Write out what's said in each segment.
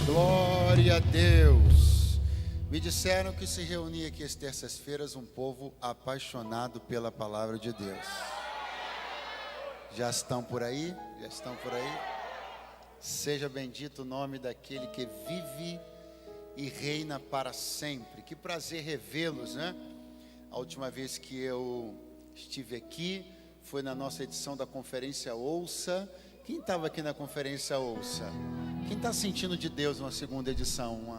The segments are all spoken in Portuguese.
Glória a Deus. Me disseram que se reunia aqui às terças-feiras um povo apaixonado pela palavra de Deus. Já estão por aí? Já estão por aí? Seja bendito o nome daquele que vive e reina para sempre. Que prazer revê-los, né? A última vez que eu estive aqui foi na nossa edição da conferência Ouça. Quem estava aqui na conferência Ouça? Quem está sentindo de Deus uma segunda edição?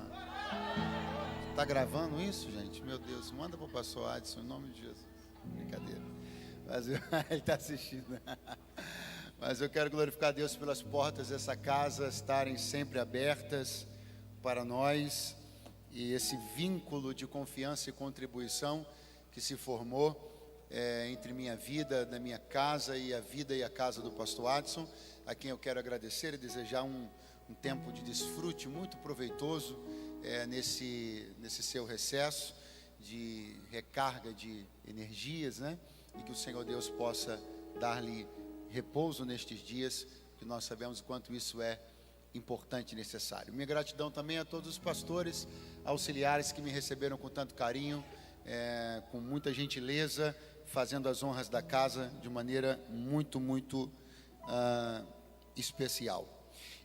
Está gravando isso, gente? Meu Deus, manda para o pastor Adson, em nome de Jesus. Brincadeira. Mas ele está assistindo. Mas eu quero glorificar a Deus pelas portas dessa casa estarem sempre abertas para nós. E esse vínculo de confiança e contribuição que se formou entre minha vida, da minha casa e a vida e a casa do pastor Adson, a quem eu quero agradecer e desejar um tempo de desfrute muito proveitoso nesse seu recesso, de recarga de energias, né? E que o Senhor Deus possa dar-lhe repouso nestes dias, que nós sabemos o quanto isso é importante e necessário. Minha gratidão também a todos os pastores auxiliares que me receberam com tanto carinho, com muita gentileza, fazendo as honras da casa de maneira muito, muito especial.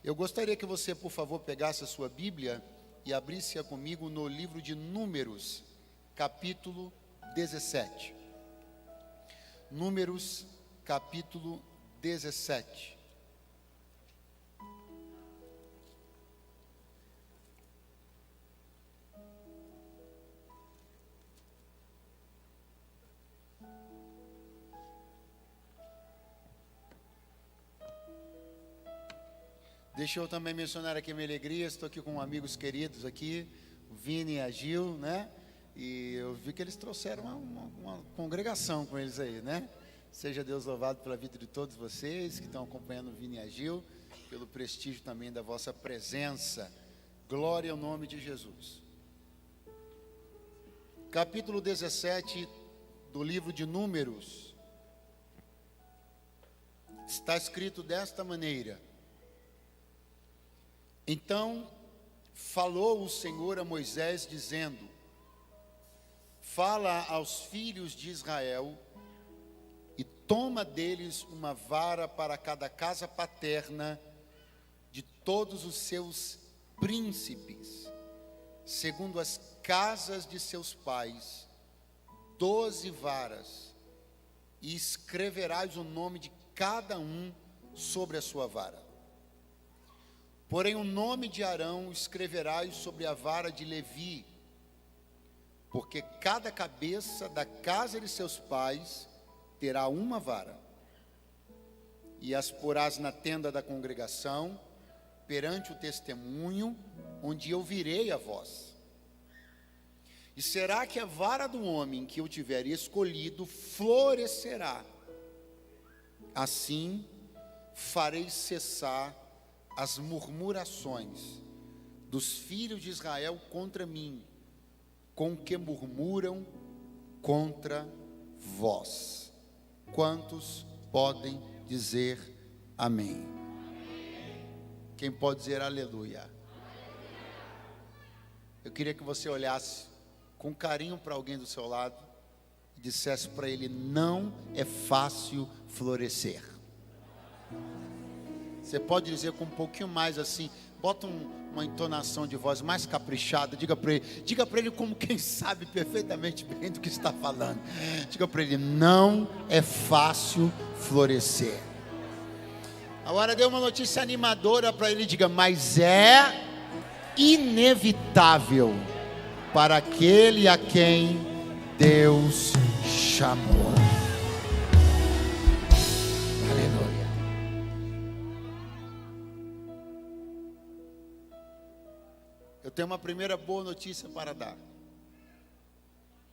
Eu gostaria que você, por favor, pegasse a sua Bíblia e abrisse-a comigo no livro de Números, capítulo 17. Números, capítulo 17. Deixa eu também mencionar aqui a minha alegria, estou aqui com amigos queridos aqui, o Vini e a Gil, né? E eu vi que eles trouxeram uma congregação com eles aí, né? Seja Deus louvado pela vida de todos vocês que estão acompanhando o Vini e a Gil, pelo prestígio também da vossa presença. Glória ao nome de Jesus. Capítulo 17 do livro de Números. Está escrito desta maneira: Então falou o Senhor a Moisés, dizendo: Fala aos filhos de Israel e toma deles uma vara para cada casa paterna de todos os seus príncipes, segundo as casas de seus pais, 12 varas, e escreverás o nome de cada um sobre a sua vara. Porém o nome de Arão escreverás sobre a vara de Levi, porque cada cabeça da casa de seus pais terá uma vara. E as porás na tenda da congregação, perante o testemunho, onde eu virei a voz. E será que a vara do homem que eu tiver escolhido florescerá? Assim farei cessar as murmurações dos filhos de Israel contra mim, com que murmuram contra vós. Quantos podem dizer amém? Quem pode dizer aleluia? Eu queria que você olhasse com carinho para alguém do seu lado e dissesse para ele: não é fácil florescer. Você pode dizer com um pouquinho mais assim, bota uma entonação de voz mais caprichada, diga para ele como quem sabe perfeitamente bem do que está falando. Diga para ele: não é fácil florescer. Agora dê uma notícia animadora para ele, diga: mas é inevitável para aquele a quem Deus chamou. Aleluia. Eu tenho uma primeira boa notícia para dar.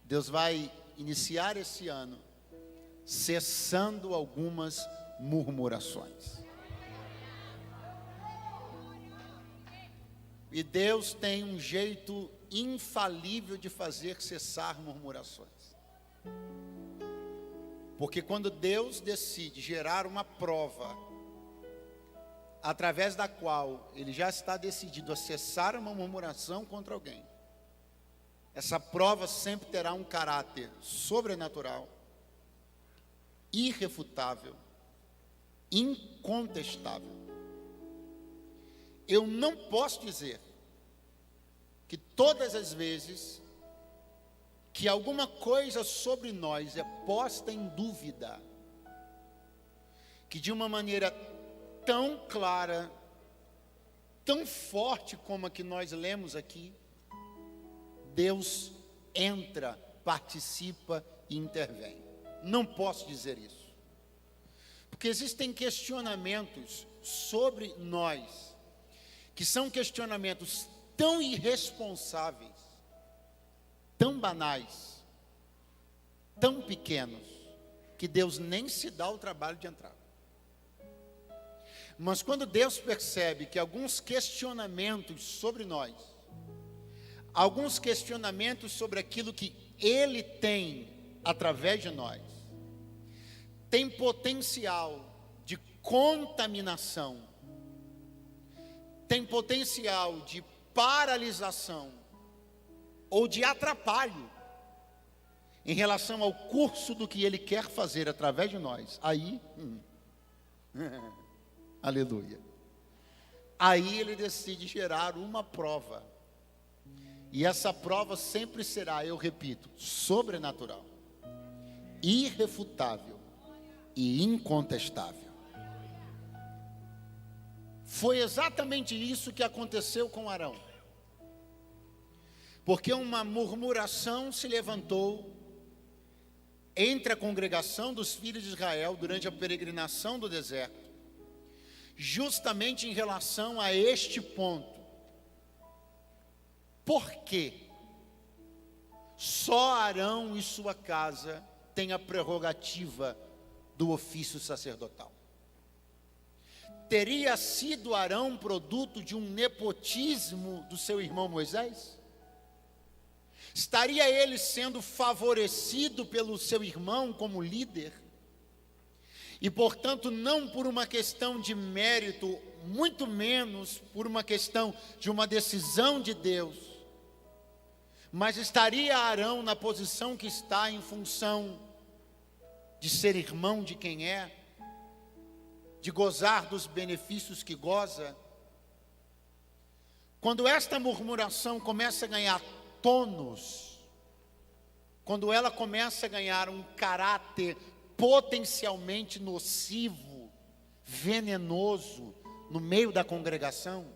Deus vai iniciar esse ano cessando algumas murmurações. E Deus tem um jeito infalível de fazer cessar murmurações. Porque quando Deus decide gerar uma prova através da qual ele já está decidido a cessar uma murmuração contra alguém, essa prova sempre terá um caráter sobrenatural, irrefutável, incontestável. Eu não posso dizer que todas as vezes que alguma coisa sobre nós é posta em dúvida, que de uma maneira tão clara, tão forte como a que nós lemos aqui, Deus entra, participa e intervém. Não posso dizer isso, porque existem questionamentos sobre nós, que são questionamentos tão irresponsáveis, tão banais, tão pequenos, que Deus nem se dá o trabalho de entrar. Mas quando Deus percebe que alguns questionamentos sobre nós, alguns questionamentos sobre aquilo que Ele tem através de nós, tem potencial de contaminação, tem potencial de paralisação ou de atrapalho em relação ao curso do que Ele quer fazer através de nós, aí, aleluia, aí Ele decide gerar uma prova, e essa prova sempre será, eu repito, sobrenatural, irrefutável e incontestável. Foi exatamente isso que aconteceu com Arão, porque uma murmuração se levantou entre a congregação dos filhos de Israel durante a peregrinação do deserto, justamente em relação a este ponto. Por quê? Só Arão e sua casa têm a prerrogativa do ofício sacerdotal. Teria sido Arão produto de um nepotismo do seu irmão Moisés? Estaria ele sendo favorecido pelo seu irmão como líder? E portanto não por uma questão de mérito, muito menos por uma questão de uma decisão de Deus, mas estaria Arão na posição que está em função de ser irmão de quem é, de gozar dos benefícios que goza? Quando esta murmuração começa a ganhar tônus, quando ela começa a ganhar um caráter potencialmente nocivo, venenoso, no meio da congregação,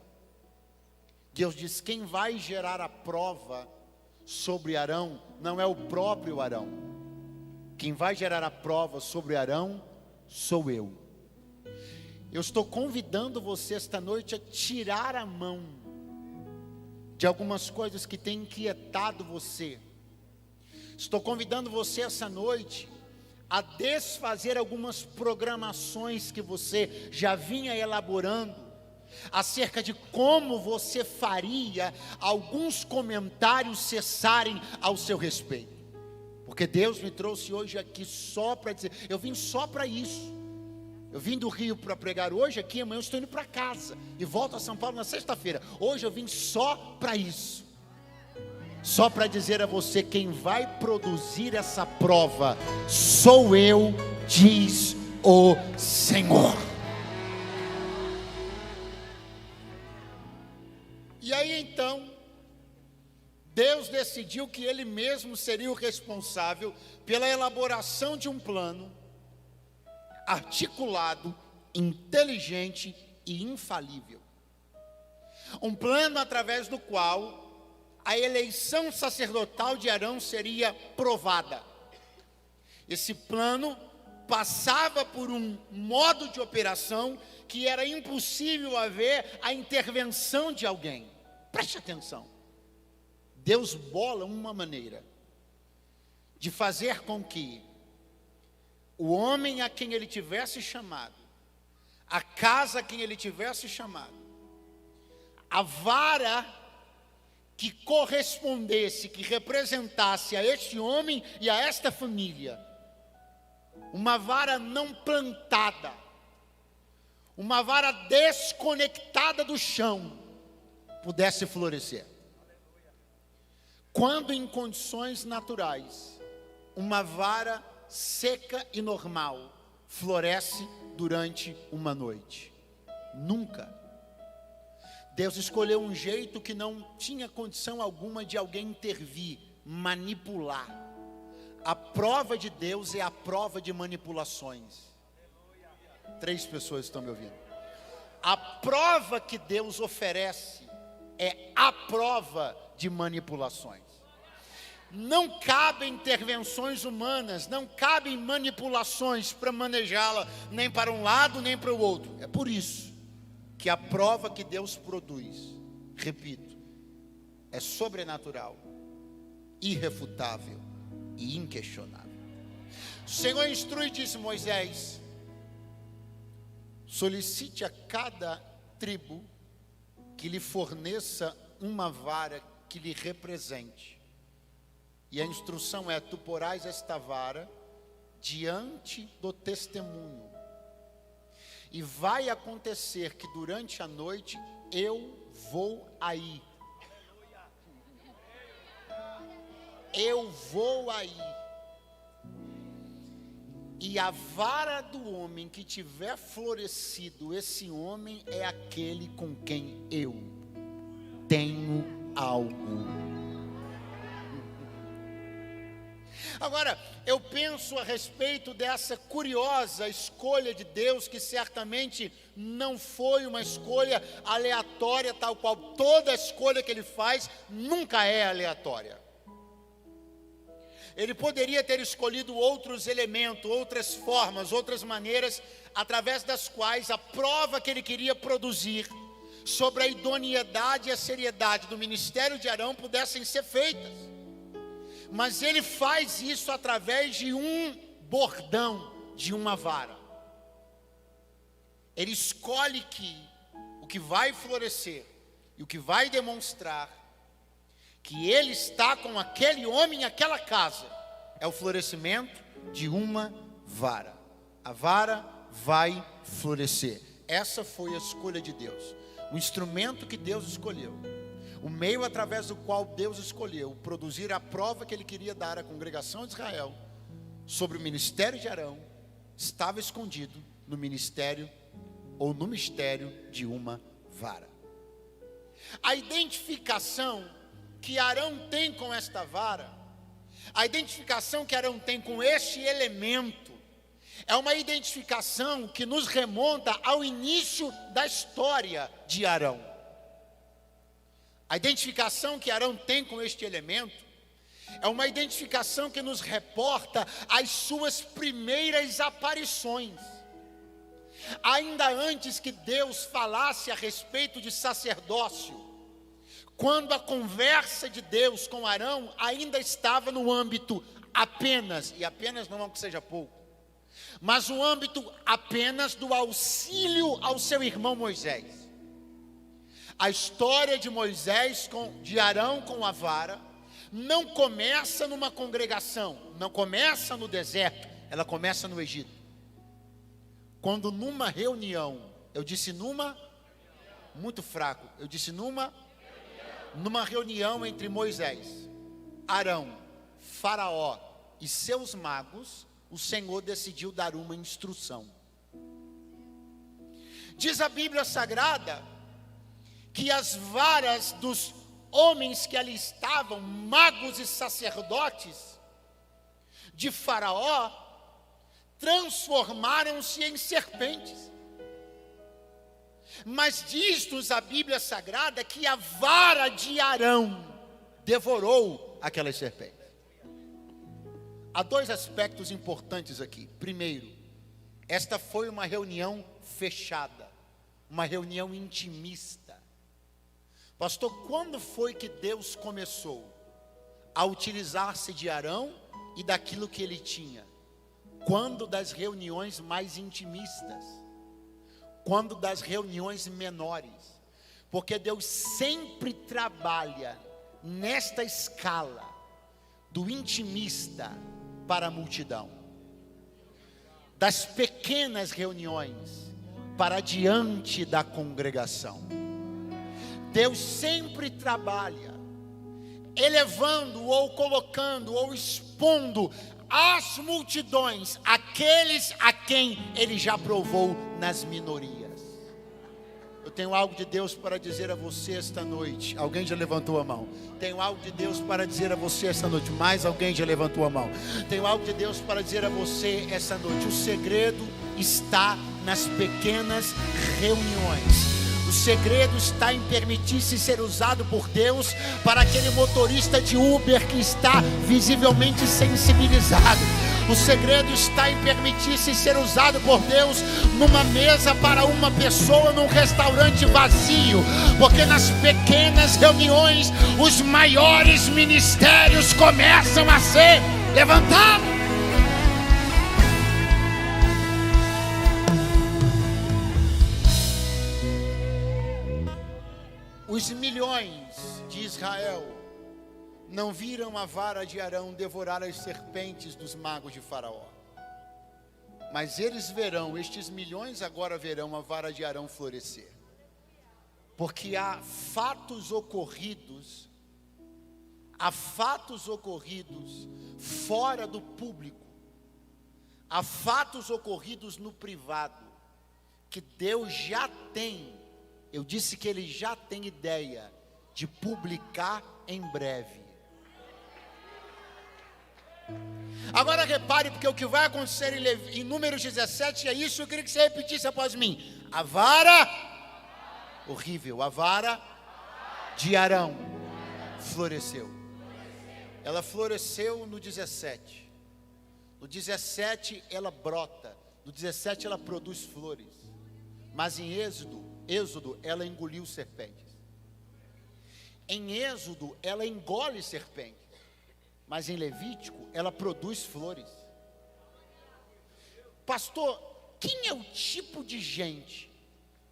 Deus diz: quem vai gerar a prova sobre Arão não é o próprio Arão, quem vai gerar a prova sobre Arão sou eu. Eu estou convidando você esta noite a tirar a mão de algumas coisas que têm inquietado você. Estou convidando você essa noite a desfazer algumas programações que você já vinha elaborando acerca de como você faria alguns comentários cessarem ao seu respeito. Porque Deus me trouxe hoje aqui só para dizer, eu vim só para isso. Eu vim do Rio para pregar hoje aqui, amanhã eu estou indo para casa e volto a São Paulo na sexta-feira. Hoje eu vim só para isso. Só para dizer a você, quem vai produzir essa prova sou eu, diz o Senhor. E aí então, Deus decidiu que Ele mesmo seria o responsável pela elaboração de um plano articulado, inteligente e infalível. Um plano através do qual a eleição sacerdotal de Arão seria provada. Esse plano passava por um modo de operação que era impossível haver a intervenção de alguém. Preste atenção. Deus bola uma maneira de fazer com que o homem a quem ele tivesse chamado, a casa a quem ele tivesse chamado, a vara que correspondesse, que representasse a este homem e a esta família, uma vara não plantada, uma vara desconectada do chão pudesse florescer. Quando em condições naturais, uma vara seca e normal floresce durante uma noite? Nunca. Deus escolheu um jeito que não tinha condição alguma de alguém intervir, manipular. A prova de Deus é a prova de manipulações. 3 pessoas estão me ouvindo. A prova que Deus oferece é a prova de manipulações. Não cabem intervenções humanas, não cabem manipulações para manejá-la, nem para um lado, nem para o outro. É por isso que a prova que Deus produz, repito, é sobrenatural, irrefutável e inquestionável. O Senhor instrui e disse: Moisés, solicite a cada tribo que lhe forneça uma vara que lhe represente. E a instrução é: tu porás esta vara diante do testemunho. E vai acontecer que durante a noite eu vou aí. Eu vou aí. E a vara do homem que tiver florescido, esse homem é aquele com quem eu tenho algo. Agora, eu penso a respeito dessa curiosa escolha de Deus, que certamente não foi uma escolha aleatória, tal qual toda escolha que Ele faz nunca é aleatória. Ele poderia ter escolhido outros elementos, outras formas, outras maneiras, através das quais a prova que Ele queria produzir sobre a idoneidade e a seriedade do ministério de Arão pudessem ser feitas. Mas Ele faz isso através de um bordão, de uma vara. Ele escolhe que o que vai florescer e o que vai demonstrar que Ele está com aquele homem em aquela casa é o florescimento de uma vara. A vara vai florescer. Essa foi a escolha de Deus. O instrumento que Deus escolheu. O meio através do qual Deus escolheu produzir a prova que Ele queria dar à congregação de Israel sobre o ministério de Arão estava escondido no ministério ou no mistério de uma vara. A identificação que Arão tem com esta vara, a identificação que Arão tem com este elemento, é uma identificação que nos remonta ao início da história de Arão. A identificação que Arão tem com este elemento é uma identificação que nos reporta às suas primeiras aparições. Ainda antes que Deus falasse a respeito de sacerdócio, quando a conversa de Deus com Arão ainda estava no âmbito apenas, e apenas não é que seja pouco, mas o âmbito apenas do auxílio ao seu irmão Moisés. A história de Moisés, de Arão com a vara, não começa numa congregação, não começa no deserto, ela começa no Egito. Quando numa reunião, eu disse numa, muito fraco, eu disse numa reunião entre Moisés, Arão, Faraó e seus magos, o Senhor decidiu dar uma instrução. Diz a Bíblia Sagrada que as varas dos homens que ali estavam, magos e sacerdotes de Faraó, transformaram-se em serpentes. Mas diz-nos a Bíblia Sagrada que a vara de Arão devorou aquelas serpentes. Há 2 aspectos importantes aqui. Primeiro, esta foi uma reunião fechada, uma reunião intimista. Pastor, quando foi que Deus começou a utilizar-se de Arão e daquilo que ele tinha? Quando das reuniões mais intimistas, quando das reuniões menores, porque Deus sempre trabalha nesta escala do intimista para a multidão, das pequenas reuniões para diante da congregação. Deus sempre trabalha elevando ou colocando ou expondo às multidões aqueles a quem Ele já provou nas minorias. Eu tenho algo de Deus para dizer a você esta noite. Alguém já levantou a mão? Tenho algo de Deus para dizer a você esta noite. Mais alguém já levantou a mão? Tenho algo de Deus para dizer a você esta noite. O segredo está nas pequenas reuniões. O segredo está em permitir-se ser usado por Deus para aquele motorista de Uber que está visivelmente sensibilizado. O segredo está em permitir-se ser usado por Deus numa mesa para uma pessoa num restaurante vazio, porque nas pequenas reuniões os maiores ministérios começam a ser levantados. Os milhões de Israel não viram a vara de Arão devorar as serpentes dos magos de Faraó. Mas eles verão, estes milhões agora verão a vara de Arão florescer. Porque há fatos ocorridos fora do público. Há fatos ocorridos no privado, que Deus já tem. Eu disse que Ele já tem ideia de publicar em breve. Agora repare, porque o que vai acontecer em Números 17 é isso. Eu queria que você repetisse após mim. A vara, horrível, a vara de Arão floresceu. Ela floresceu no 17. No 17 ela brota. No 17 ela produz flores. Mas em Êxodo ela engoliu serpentes. Em Êxodo ela engole serpentes. Mas em Levítico ela produz flores. Pastor, quem é o tipo de gente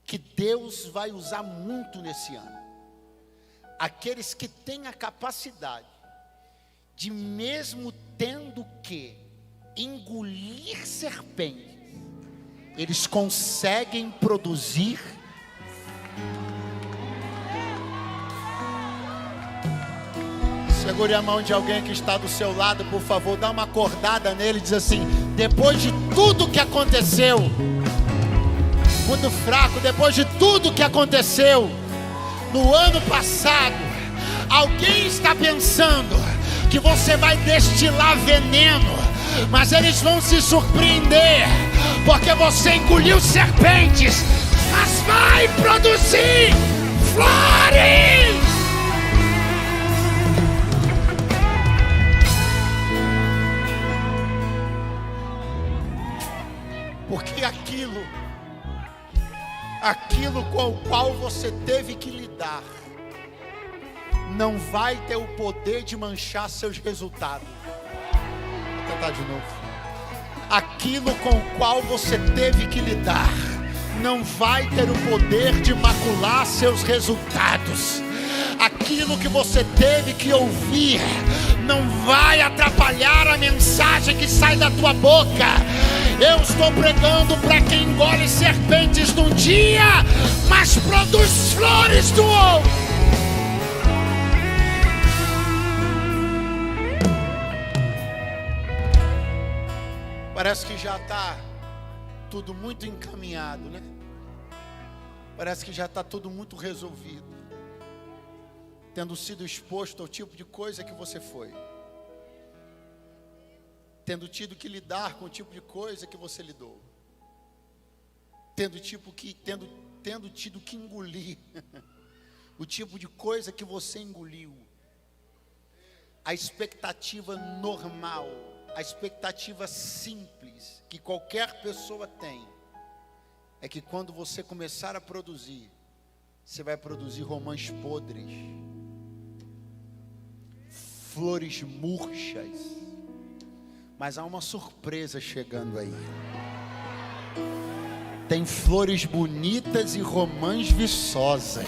que Deus vai usar muito nesse ano? Aqueles que têm a capacidade de, mesmo tendo que engolir serpentes, eles conseguem produzir. Segure a mão de alguém que está do seu lado, por favor, dá uma acordada nele e diz assim: depois de tudo que aconteceu, muito fraco, depois de tudo que aconteceu no ano passado, alguém está pensando que você vai destilar veneno, mas eles vão se surpreender, porque você engoliu serpentes, mas vai produzir flores. Porque aquilo com o qual você teve que lidar, não vai ter o poder de manchar seus resultados. Vou tentar de novo. Aquilo com o qual você teve que lidar, não vai ter o poder de macular seus resultados. Aquilo que você teve que ouvir, não vai atrapalhar a mensagem que sai da tua boca. Eu estou pregando para quem engole serpentes num dia, mas produz flores do outro. Parece que já está tudo muito encaminhado, né? Parece que já está tudo muito resolvido, tendo sido exposto ao tipo de coisa que você foi, tendo tido que lidar com o tipo de coisa que você lidou, tendo tido que engolir o tipo de coisa que você engoliu. A expectativa normal, a expectativa simples que qualquer pessoa tem, é que quando você começar a produzir, você vai produzir romãs podres, flores murchas. Mas há uma surpresa chegando aí. Tem flores bonitas e romãs viçosas.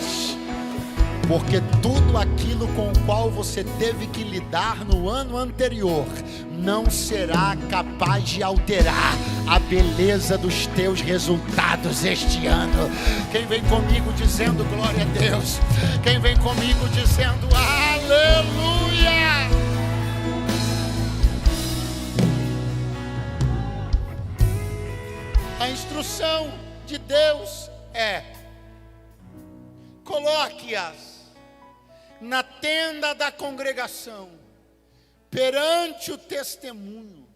porque tudo aquilo com o qual você teve que lidar no ano anterior não será capaz de alterar a beleza dos teus resultados este ano. Quem vem comigo dizendo glória a Deus? Quem vem comigo dizendo aleluia? A instrução de Deus é: coloque-as na tenda da congregação, perante o testemunho.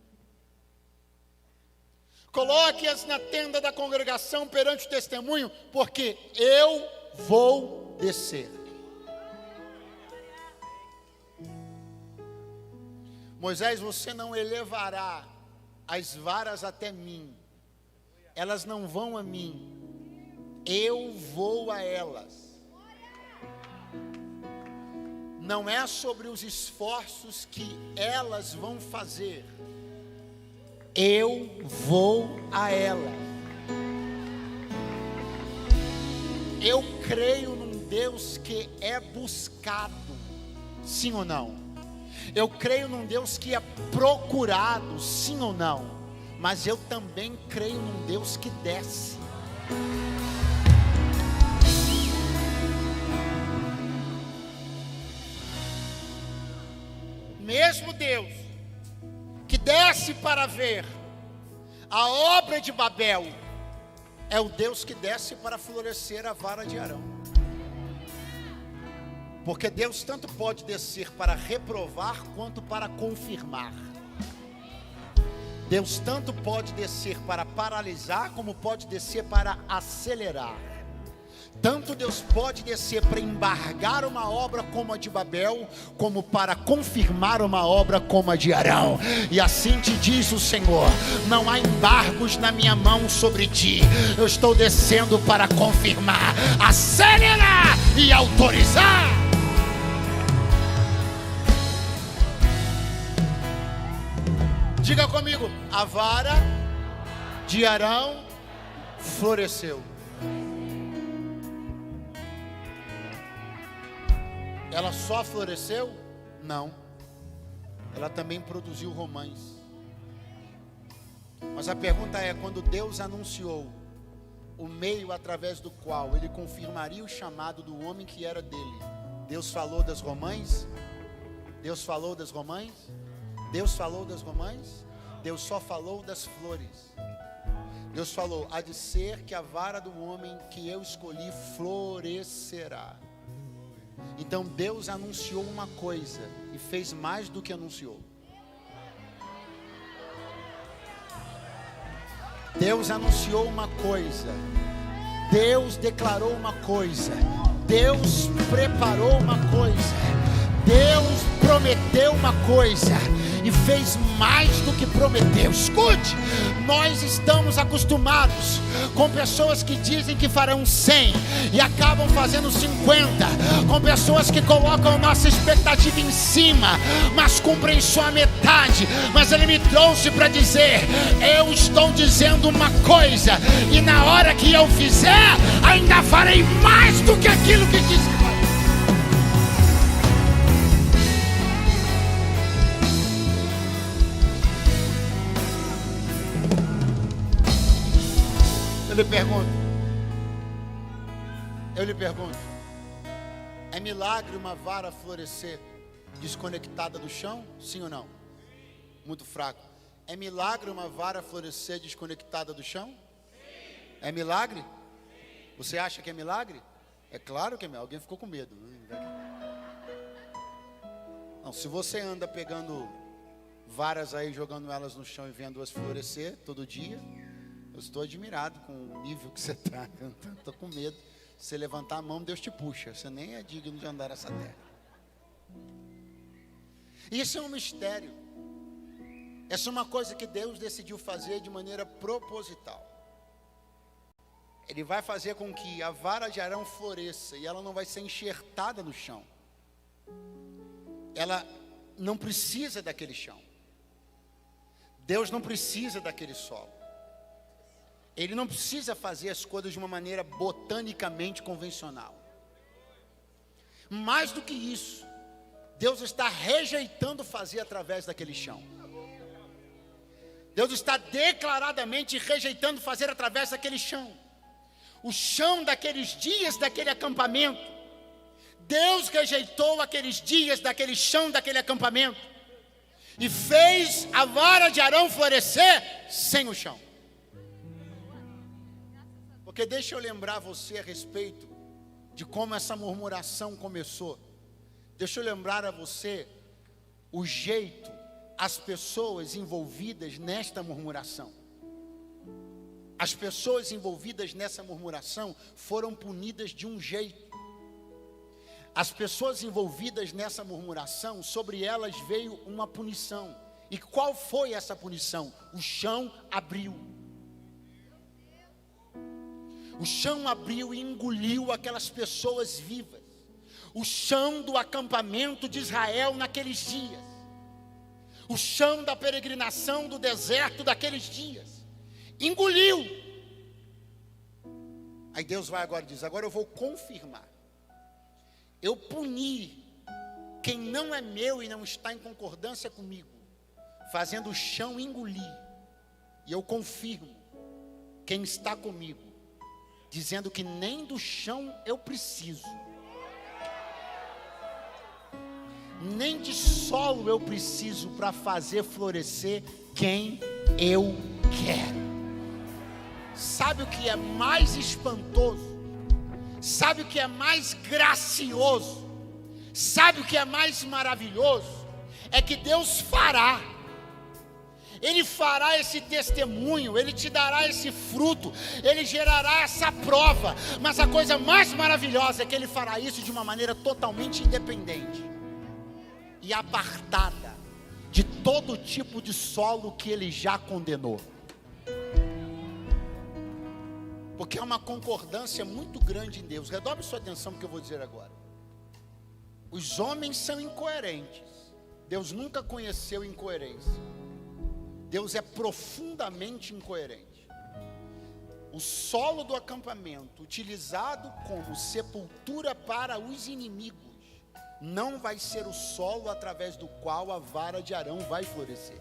Coloque-as na tenda da congregação, perante o testemunho, porque eu vou descer. Moisés, você não elevará as varas até mim, elas não vão a mim, eu vou a elas. Não é sobre os esforços que elas vão fazer, eu vou a elas. Eu creio num Deus que é buscado, sim ou não? Eu creio num Deus que é procurado, sim ou não? Mas eu também creio num Deus que desce. Mesmo Deus que desce para ver a obra de Babel, é o Deus que desce para florescer a vara de Arão. Porque Deus tanto pode descer para reprovar quanto para confirmar. Deus tanto pode descer para paralisar como pode descer para acelerar. Tanto Deus pode descer para embargar uma obra como a de Babel, como para confirmar uma obra como a de Arão. E assim te diz o Senhor: não há embargos na minha mão sobre ti. Eu estou descendo para confirmar, acelerar e autorizar. Diga comigo: a vara de Arão floresceu. Ela só floresceu? Não. Ela também produziu romães. Mas a pergunta é: quando Deus anunciou o meio através do qual Ele confirmaria o chamado do homem que era dele, Deus falou das romães? Deus falou das romães? Deus falou das romães? Deus só falou das flores. Deus falou: há de ser que a vara do homem que eu escolhi florescerá. Então Deus anunciou uma coisa e fez mais do que anunciou. Deus anunciou uma coisa, Deus declarou uma coisa, Deus preparou uma coisa, Deus prometeu uma coisa e fez mais do que prometeu. Escute, nós estamos acostumados com pessoas que dizem que farão 100 e acabam fazendo 50, com pessoas que colocam nossa expectativa em cima, mas cumprem só a metade. Mas Ele me trouxe para dizer: eu estou dizendo uma coisa, e na hora que eu fizer, ainda farei mais do que aquilo que disse que faria. Eu lhe pergunto, é milagre uma vara florescer desconectada do chão? Sim ou não? Muito fraco. É milagre uma vara florescer desconectada do chão? Sim. É milagre? Sim. Você acha que é milagre? É claro que é milagre. Alguém ficou com medo. Não, se você anda pegando varas aí, jogando elas no chão e vendo-as florescer todo dia, eu estou admirado com o nível que você está. Estou com medo. Se você levantar a mão, Deus te puxa. Você nem é digno de andar nessa terra. Isso é um mistério. Essa é uma coisa que Deus decidiu fazer de maneira proposital. Ele vai fazer com que a vara de Arão floresça, e ela não vai ser enxertada no chão. Ela não precisa daquele chão. Deus não precisa daquele solo. Ele não precisa fazer as coisas de uma maneira botanicamente convencional. Mais do que isso, Deus está rejeitando fazer através daquele chão. Deus está declaradamente rejeitando fazer através daquele chão. O chão daqueles dias daquele acampamento. Deus rejeitou aqueles dias daquele chão daquele acampamento. E fez a vara de Arão florescer sem o chão. Porque deixa eu lembrar você a respeito de como essa murmuração começou. Deixa eu lembrar a você o jeito, as pessoas envolvidas nesta murmuração. As pessoas envolvidas nessa murmuração foram punidas de um jeito. As pessoas envolvidas nessa murmuração, sobre elas veio uma punição. E qual foi essa punição? O chão abriu. O chão abriu e engoliu aquelas pessoas vivas. O chão do acampamento de Israel naqueles dias. O chão da peregrinação do deserto daqueles dias. Engoliu. Aí Deus vai agora e diz: agora eu vou confirmar. Eu puni quem não é meu e não está em concordância comigo, fazendo o chão engolir. E eu confirmo quem está comigo, dizendo que nem do chão eu preciso, nem de solo eu preciso para fazer florescer quem eu quero. Sabe o que é mais espantoso? Sabe o que é mais gracioso? Sabe o que é mais maravilhoso? É que Deus fará. Ele fará esse testemunho, Ele te dará esse fruto, Ele gerará essa prova. Mas a coisa mais maravilhosa é que Ele fará isso de uma maneira totalmente independente e apartada de todo tipo de solo que Ele já condenou. Porque há uma concordância muito grande em Deus. Redobre sua atenção no que eu vou dizer agora. Os homens são incoerentes. Deus nunca conheceu incoerência. Deus é profundamente incoerente. O solo do acampamento, utilizado como sepultura para os inimigos, não vai ser o solo através do qual a vara de Arão vai florescer.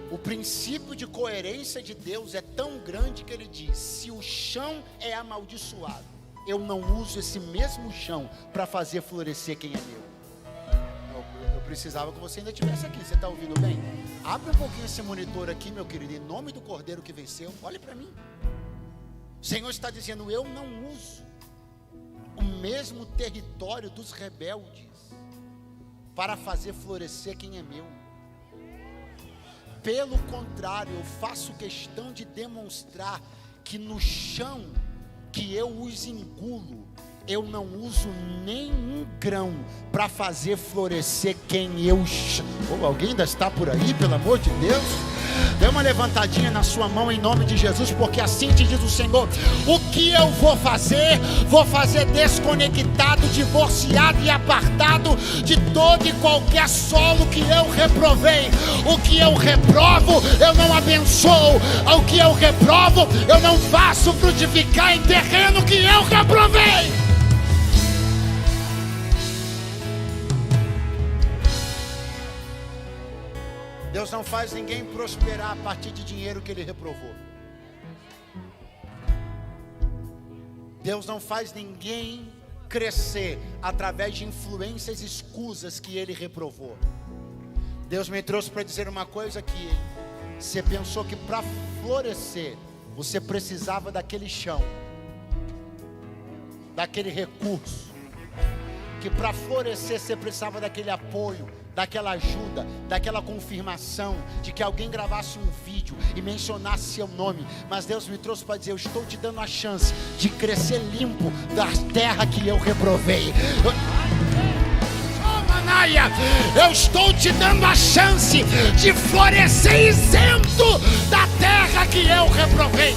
O princípio de coerência de Deus é tão grande que Ele diz: se o chão é amaldiçoado, eu não uso esse mesmo chão para fazer florescer quem é meu. Eu precisava que você ainda estivesse aqui. Você está ouvindo bem? Abre um pouquinho esse monitor aqui, meu querido, em nome do Cordeiro que venceu. Olhe para mim. O Senhor está dizendo: eu não uso o mesmo território dos rebeldes para fazer florescer quem é meu. Pelo contrário, eu faço questão de demonstrar que no chão que eu os engulo, eu não uso nenhum grão para fazer florescer quem eu chamo. Oh, alguém ainda está por aí, pelo amor de Deus? Dê uma levantadinha na sua mão em nome de Jesus, porque assim te diz o Senhor: o que eu vou fazer desconectado, divorciado e apartado de todo e qualquer solo que eu reprovei. O que eu reprovo, eu não abençoo. O que eu reprovo, eu não faço frutificar em terreno que eu reprovei. Deus não faz ninguém prosperar a partir de dinheiro que Ele reprovou. Deus não faz ninguém crescer através de influências escusas que Ele reprovou. Deus me trouxe para dizer uma coisa aqui. Você pensou que para florescer você precisava daquele chão, daquele recurso, que para florescer você precisava daquele apoio, daquela ajuda, daquela confirmação, de que alguém gravasse um vídeo e mencionasse seu nome. Mas Deus me trouxe para dizer: eu estou te dando a chance de crescer limpo da terra que eu reprovei. Eu estou te dando a chance de florescer isento da terra que eu reprovei.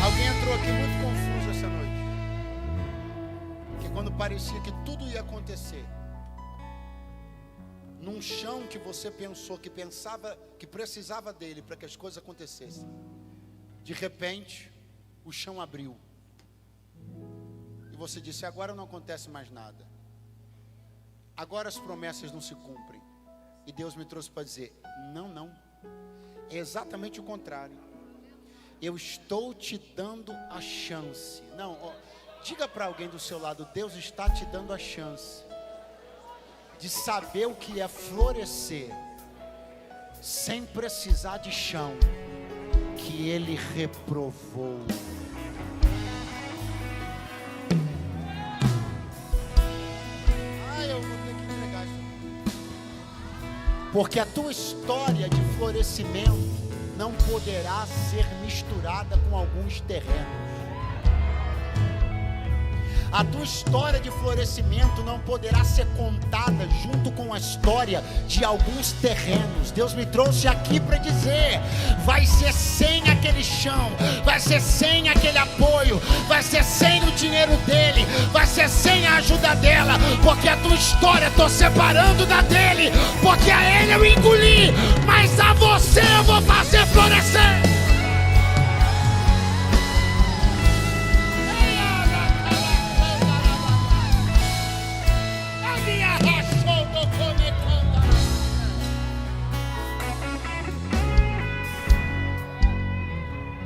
Alguém entrou aqui muito confuso essa noite, que quando parecia que tudo ia acontecer, num chão que você pensou, que pensava que precisava dele para que as coisas acontecessem, de repente o chão abriu. E você disse: agora não acontece mais nada. Agora as promessas não se cumprem. E Deus me trouxe para dizer: não. É exatamente o contrário. Eu estou te dando a chance. Não, ó, diga para alguém do seu lado: Deus está te dando a chance de saber o que é florescer sem precisar de chão que Ele reprovou. Eu vou ter que entregar isso. Porque a tua história de florescimento não poderá ser misturada com alguns terrenos. A tua história de florescimento não poderá ser contada junto com a história de alguns terrenos. Deus me trouxe aqui para dizer: vai ser sem aquele chão, vai ser sem aquele apoio, vai ser sem o dinheiro dele, vai ser sem a ajuda dela, porque a tua história estou separando da dele, porque a ele eu engoli, mas a você eu vou fazer florescer.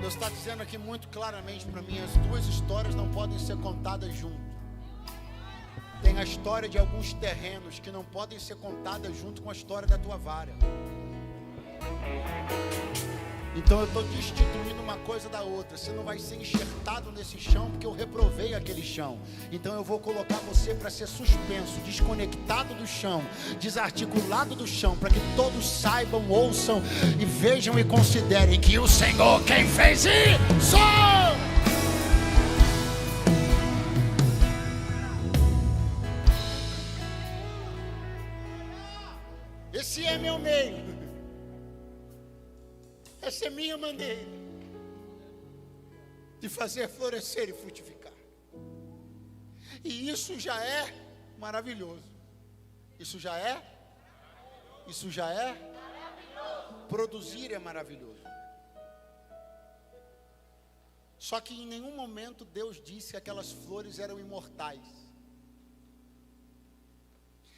Está dizendo aqui muito claramente para mim: as duas histórias não podem ser contadas junto. Tem a história de alguns terrenos que não podem ser contadas junto com a história da tua vara. Então eu estou destituindo uma coisa da outra. Você não vai ser enxertado nesse chão porque eu reprovei aquele chão. Então eu vou colocar você para ser suspenso, desconectado do chão, desarticulado do chão, para que todos saibam, ouçam e vejam e considerem que o Senhor quem fez isso. Esse é meu meio. Essa é minha maneira de fazer florescer e frutificar. E isso já é maravilhoso. Isso já é? Produzir é maravilhoso. Só que em nenhum momento Deus disse que aquelas flores eram imortais.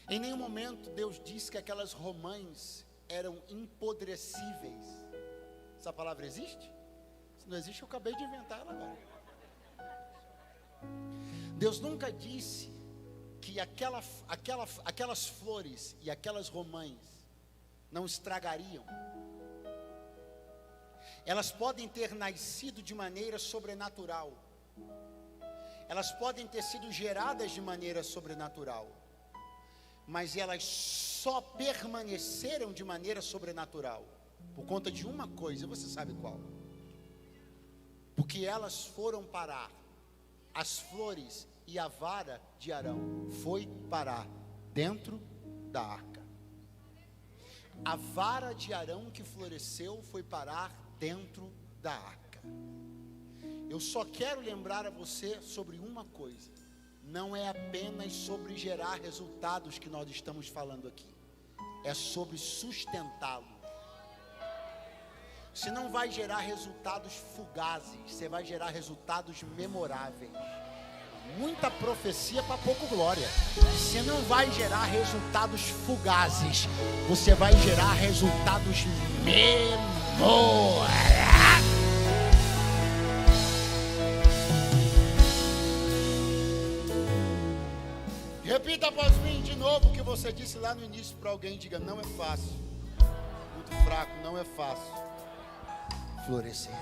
Em nenhum momento Deus disse que aquelas romãs eram impodrecíveis. Essa palavra existe? Se não existe, eu acabei de inventar ela agora. Deus nunca disse que aquelas flores e aquelas romãs não estragariam. Elas podem ter nascido de maneira sobrenatural. Elas podem ter sido geradas de maneira sobrenatural. Mas elas só permaneceram de maneira sobrenatural por conta de uma coisa, você sabe qual? Porque elas foram parar, as flores e a vara de Arão foi parar dentro da arca. A vara de Arão que floresceu foi parar dentro da arca. Eu só quero lembrar a você sobre uma coisa: não é apenas sobre gerar resultados que nós estamos falando aqui, é sobre sustentá-lo. Você não vai gerar resultados fugazes, você vai gerar resultados memoráveis. Muita profecia para pouco glória. Você não vai gerar resultados fugazes, você vai gerar resultados memoráveis. Repita após mim de novo o que você disse lá no início para alguém. Diga: não é fácil, muito fraco, não é fácil florescer.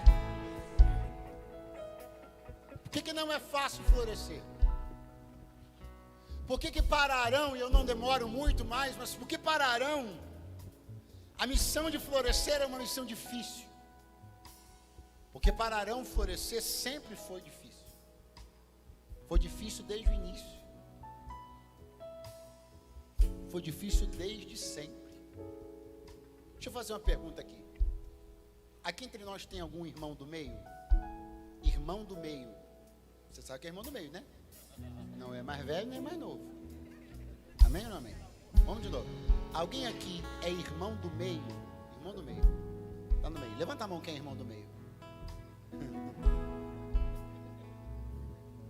Por que não é fácil florescer? Por que para Arão, e eu não demoro muito mais, mas por que para Arão a missão de florescer é uma missão difícil? Porque para Arão florescer sempre foi difícil. Foi difícil desde o início. Foi difícil desde sempre. Deixa eu fazer uma pergunta aqui. Aqui entre nós tem algum irmão do meio? Irmão do meio. Você sabe que é irmão do meio, né? Não é mais velho nem mais novo. Amém ou não amém? Vamos de novo. Alguém aqui é irmão do meio? Irmão do meio. Está no meio. Levanta a mão quem é irmão do meio.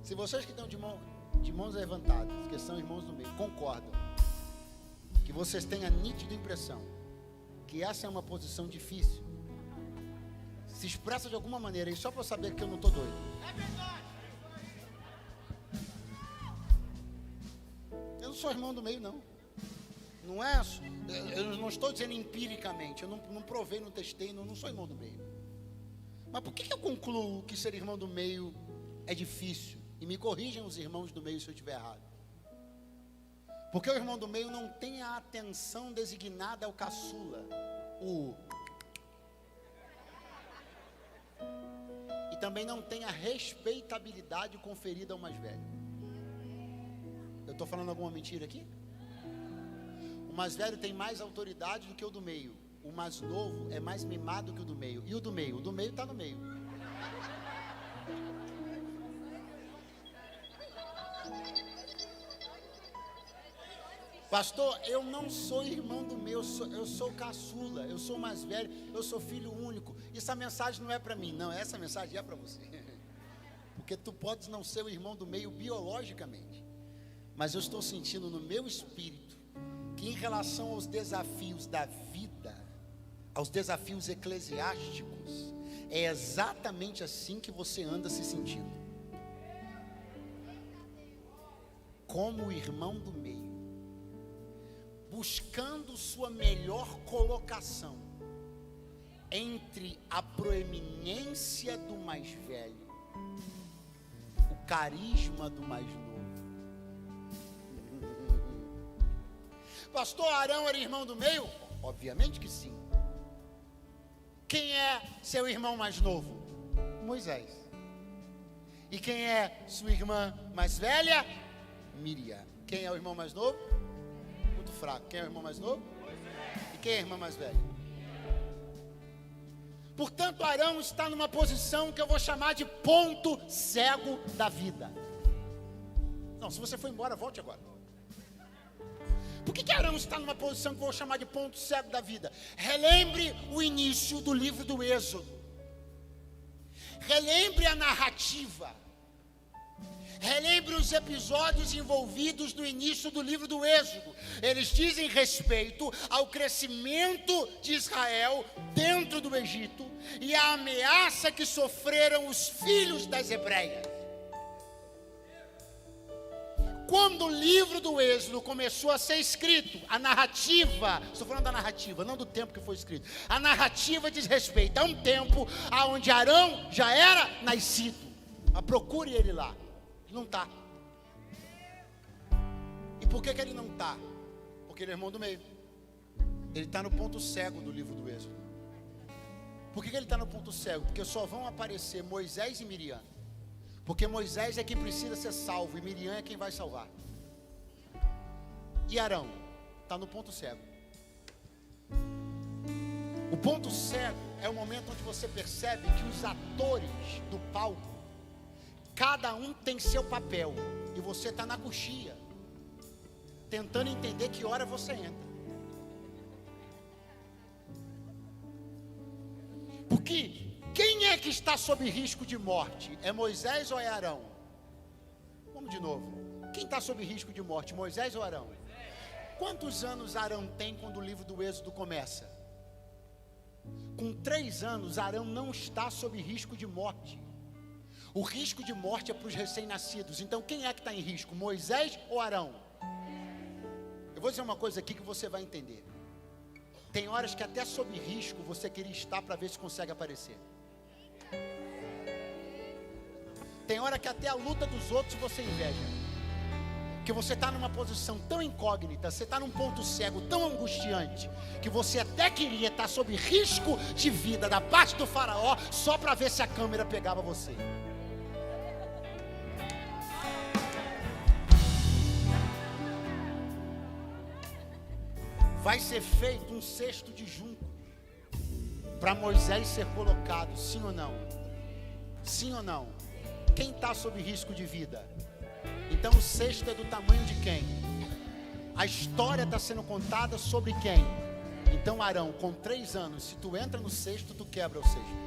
Se vocês que estão de mãos levantadas, que são irmãos do meio, concordam que vocês têm a nítida impressão que essa é uma posição difícil, se expressa de alguma maneira aí, só para eu saber que eu não estou doido. É verdade. Eu não sou irmão do meio, não. Não é, eu não estou dizendo empiricamente, eu não provei, não testei, não sou irmão do meio. Mas por que eu concluo que ser irmão do meio é difícil? E me corrijam os irmãos do meio se eu estiver errado. Porque o irmão do meio não tem a atenção designada ao caçula, e também não tem a respeitabilidade conferida ao mais velho. Eu estou falando alguma mentira aqui? O mais velho tem mais autoridade do que o do meio. O mais novo é mais mimado que o do meio. E o do meio? O do meio está no meio. Pastor, eu não sou irmão do meio, eu sou caçula, eu sou mais velho, eu sou filho único. Essa mensagem não é para mim, não, essa mensagem é para você. Porque tu podes não ser o irmão do meio biologicamente, mas eu estou sentindo no meu espírito que em relação aos desafios da vida, aos desafios eclesiásticos, é exatamente assim que você anda se sentindo. Como irmão do meio, buscando sua melhor colocação entre a proeminência do mais velho, o carisma do mais novo. Pastor, Arão era irmão do meio? Obviamente que sim. Quem é seu irmão mais novo? Moisés. E quem é sua irmã mais velha? Miriam. Quem é o irmão mais novo? Muito fraco. Quem é o irmão mais novo? E quem é a irmã mais velha? Portanto, Arão está numa posição que eu vou chamar de ponto cego da vida. Não, se você for embora, volte agora. Por que Arão está numa posição que eu vou chamar de ponto cego da vida? Relembre o início do livro do Êxodo. Relembre a narrativa. Relembre os episódios envolvidos no início do livro do Êxodo. Eles dizem respeito ao crescimento de Israel dentro do Egito e à ameaça que sofreram os filhos das hebreias. Quando o livro do Êxodo começou a ser escrito, a narrativa, estou falando da narrativa, não do tempo que foi escrito. A narrativa diz respeito a um tempo onde Arão já era nascido. Procure ele lá. Não está. E por que ele não está? Porque ele é irmão do meio. Ele está no ponto cego do livro do Êxodo. Por que ele está no ponto cego? Porque só vão aparecer Moisés e Miriam. Porque Moisés é quem precisa ser salvo e Miriam é quem vai salvar. E Arão está no ponto cego. O ponto cego é o momento onde você percebe que os atores do palco, cada um tem seu papel, e você está na coxia, tentando entender que hora você entra. Porque quem é que está sob risco de morte? É Moisés ou é Arão? Vamos de novo. Quem está sob risco de morte, Moisés ou Arão? Quantos anos Arão tem quando o livro do Êxodo começa? Com 3 anos, Arão não está sob risco de morte. O risco de morte é para os recém-nascidos. Então quem é que está em risco? Moisés ou Arão? Eu vou dizer uma coisa aqui que você vai entender. Tem horas que até sob risco você queria estar para ver se consegue aparecer. Tem hora que até a luta dos outros você inveja. Que você está numa posição tão incógnita, você está num ponto cego tão angustiante, que você até queria estar sob risco de vida da parte do faraó, só para ver se a câmera pegava você. Vai ser feito um cesto de junco para Moisés ser colocado, sim ou não? Sim ou não? Quem está sob risco de vida? Então o cesto é do tamanho de quem? A história está sendo contada sobre quem? Então Arão, com 3 anos, se tu entra no cesto, tu quebra o cesto.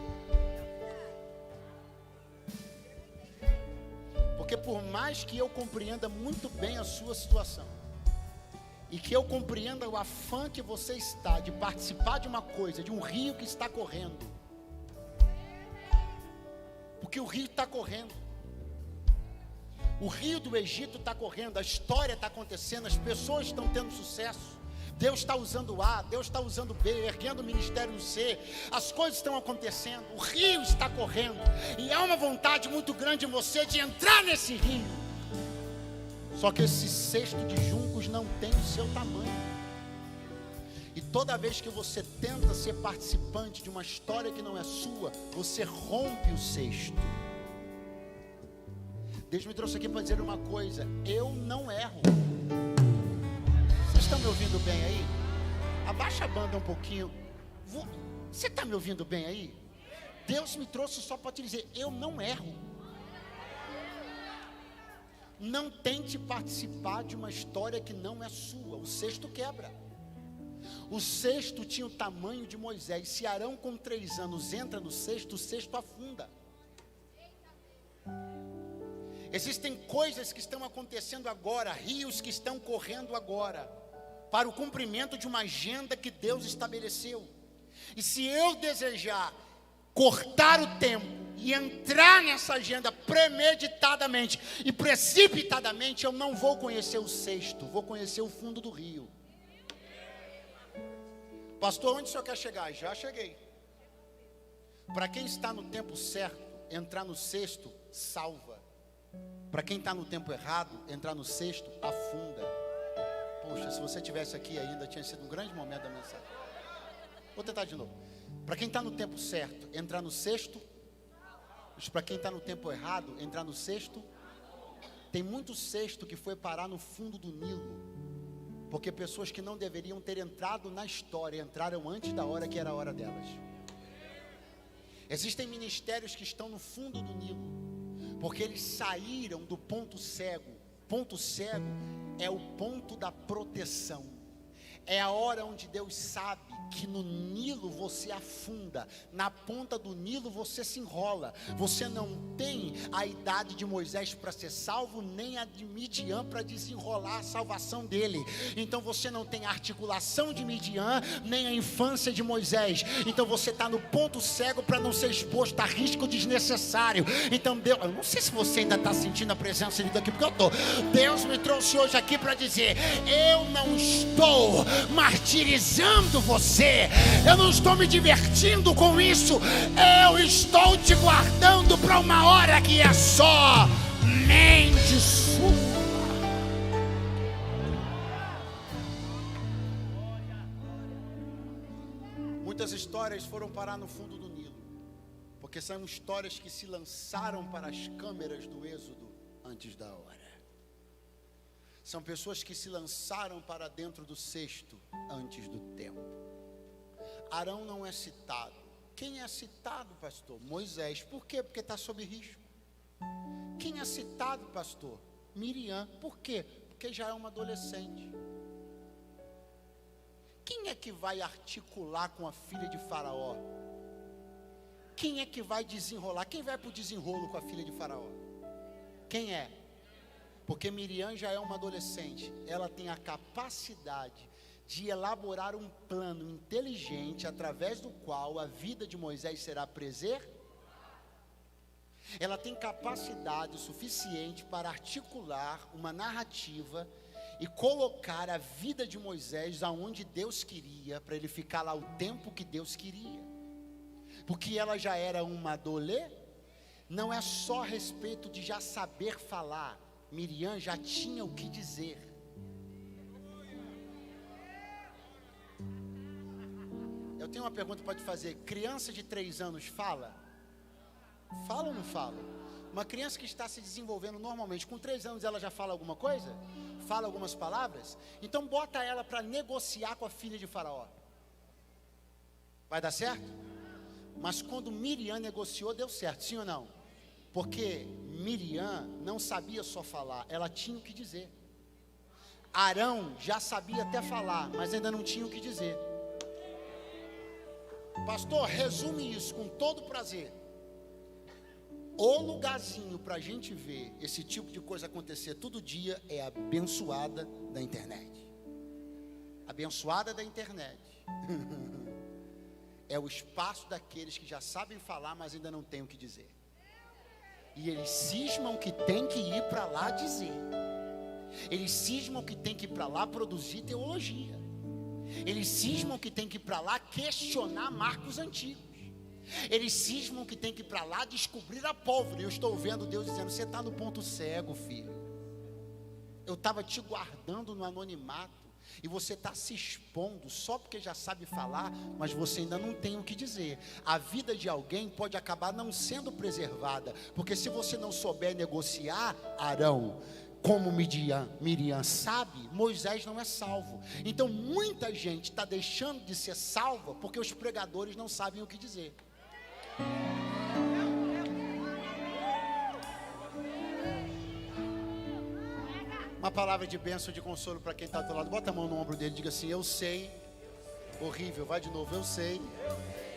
Porque por mais que eu compreenda muito bem a sua situação, e que eu compreenda o afã que você está de participar de uma coisa, de um rio que está correndo, porque o rio está correndo, o rio do Egito está correndo, a história está acontecendo, as pessoas estão tendo sucesso, Deus está usando A, Deus está usando B, erguendo o ministério no C, as coisas estão acontecendo, o rio está correndo, e há uma vontade muito grande em você de entrar nesse rio. Só que esse cesto de juncos não tem o seu tamanho. E toda vez que você tenta ser participante de uma história que não é sua, você rompe o cesto. Deus me trouxe aqui para dizer uma coisa: eu não erro. Vocês estão me ouvindo bem aí? Abaixa a banda um pouquinho. Você está me ouvindo bem aí? Deus me trouxe só para te dizer: eu não erro. Não tente participar de uma história que não é sua. O cesto quebra. O cesto tinha o tamanho de Moisés. Se Arão com 3 anos entra no cesto, o cesto afunda. Existem coisas que estão acontecendo agora, rios que estão correndo agora, para o cumprimento de uma agenda que Deus estabeleceu. E se eu desejar cortar o tempo e entrar nessa agenda premeditadamente e precipitadamente, eu não vou conhecer o cesto, vou conhecer o fundo do rio. Pastor, onde o senhor quer chegar? Já cheguei. Para quem está no tempo certo, entrar no cesto salva. Para quem está no tempo errado, entrar no cesto afunda. Poxa, se você estivesse aqui ainda, tinha sido um grande momento da mensagem. Vou tentar de novo. Para quem está no tempo certo, entrar no cesto. Mas para quem está no tempo errado, entrar no cesto. Tem muito cesto que foi parar no fundo do Nilo, porque pessoas que não deveriam ter entrado na história, entraram antes da hora que era a hora delas. Existem ministérios que estão no fundo do Nilo, porque eles saíram do ponto cego. Ponto cego é o ponto da proteção. É a hora onde Deus sabe que no Nilo você afunda, na ponta do Nilo você se enrola. Você não tem a idade de Moisés para ser salvo, nem a de Midian para desenrolar a salvação dele. Então você não tem a articulação de Midian, nem a infância de Moisés. Então você está no ponto cego para não ser exposto a risco desnecessário. Então Deus, eu não sei se você ainda está sentindo a presença de Deus aqui, porque eu estou. Deus me trouxe hoje aqui para dizer: eu não estou martirizando você, eu não estou me divertindo com isso, eu estou te guardando para uma hora que é somente sua. Muitas histórias foram parar no fundo do Nilo, porque são histórias que se lançaram para as câmeras do Êxodo antes da hora. São pessoas que se lançaram para dentro do cesto antes do tempo. Arão não é citado. Quem é citado, pastor? Moisés. Por quê? Porque está sob risco. Quem é citado, pastor? Miriam. Por quê? Porque já é uma adolescente. Quem é que vai articular com a filha de Faraó? Quem é que vai desenrolar? Quem vai para o desenrolo com a filha de Faraó? Quem é? Porque Miriam já é uma adolescente, ela tem a capacidade de elaborar um plano inteligente através do qual a vida de Moisés será preservada. Ela tem capacidade suficiente para articular uma narrativa e colocar a vida de Moisés aonde Deus queria, para ele ficar lá o tempo que Deus queria. Porque ela já era uma adolescente, não é só a respeito de já saber falar. Miriam já tinha o que dizer. Eu tenho uma pergunta para te fazer. Criança de 3 anos fala? Fala ou não fala? Uma criança que está se desenvolvendo normalmente, com 3 anos ela já fala alguma coisa? Fala algumas palavras? Então bota ela para negociar com a filha de Faraó. Vai dar certo? Mas quando Miriam negociou, deu certo, sim ou não? Porque Miriam não sabia só falar, ela tinha o que dizer. Arão já sabia até falar, mas ainda não tinha o que dizer. Pastor, resume isso com todo prazer. o lugarzinho para a gente ver esse tipo de coisa acontecer todo dia é a abençoada da internet. Abençoada da internet. É o espaço daqueles que já sabem falar, mas ainda não têm o que dizer. E eles cismam que tem que ir para lá dizer. Eles cismam que tem que ir para lá produzir teologia. Eles cismam que tem que ir para lá questionar marcos antigos. Eles cismam que tem que ir para lá descobrir a pólvora. E eu estou vendo Deus dizendo: você está no ponto cego, filho. Eu estava te guardando no anonimato. E você está se expondo só porque já sabe falar, mas você ainda não tem o que dizer. A vida de alguém pode acabar não sendo preservada, porque se você não souber negociar, Arão, como Miriam sabe, Moisés não é salvo. Então muita gente está deixando de ser salva porque os pregadores não sabem o que dizer. Uma palavra de bênção, de consolo para quem está do lado. Bota a mão no ombro dele e diga assim: eu sei, horrível, vai de novo, eu sei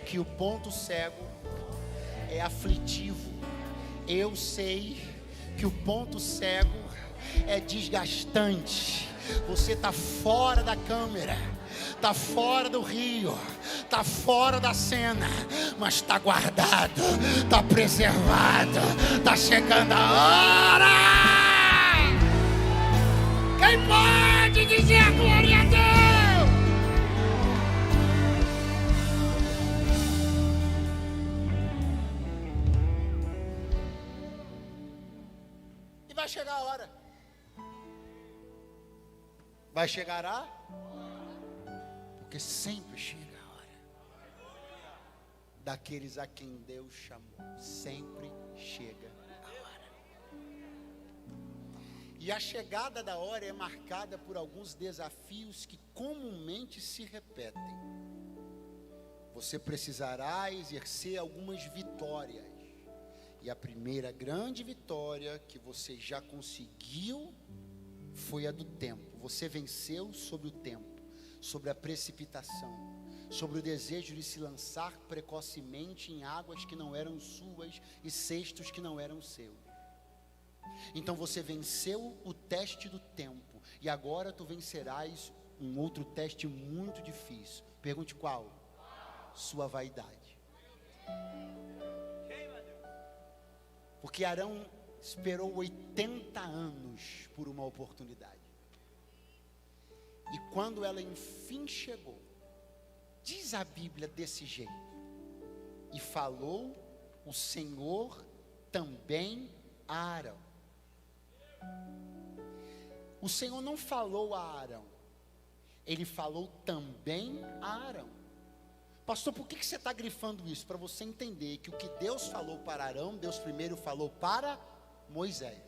que o ponto cego é aflitivo. Eu sei que o ponto cego é desgastante. Você está fora da câmera, está fora do rio, está fora da cena, mas está guardado, está preservado, está chegando a hora. Quem pode dizer glória a Deus? E vai chegar a hora. Vai chegar a? Porque sempre chega a hora daqueles a quem Deus chamou. Sempre chega a hora. E a chegada da hora é marcada por alguns desafios que comumente se repetem. Você precisará exercer algumas vitórias. E a primeira grande vitória que você já conseguiu foi a do tempo. Você venceu sobre o tempo, sobre a precipitação, sobre o desejo de se lançar precocemente em águas que não eram suas e cestos que não eram seus. Então você venceu o teste do tempo, e agora tu vencerás um outro teste muito difícil. Pergunte qual? Sua vaidade. Porque Arão esperou 80 anos por uma oportunidade. E quando ela enfim chegou, diz a Bíblia desse jeito: e falou o Senhor também a Arão. O Senhor não falou a Arão, Ele falou também a Arão. Pastor, por que você está grifando isso? Para você entender que o que Deus falou para Arão, Deus primeiro falou para Moisés.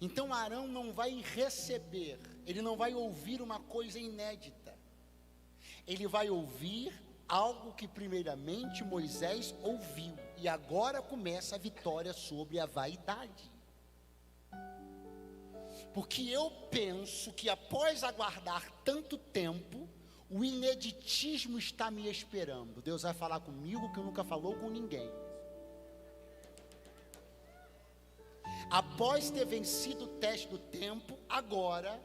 Então Arão não vai receber, ele não vai ouvir uma coisa inédita. Ele vai ouvir algo que primeiramente Moisés ouviu. E agora começa a vitória sobre a vaidade. Porque eu penso que após aguardar tanto tempo, o ineditismo está me esperando. Deus vai falar comigo que nunca falou com ninguém. Após ter vencido o teste do tempo, agora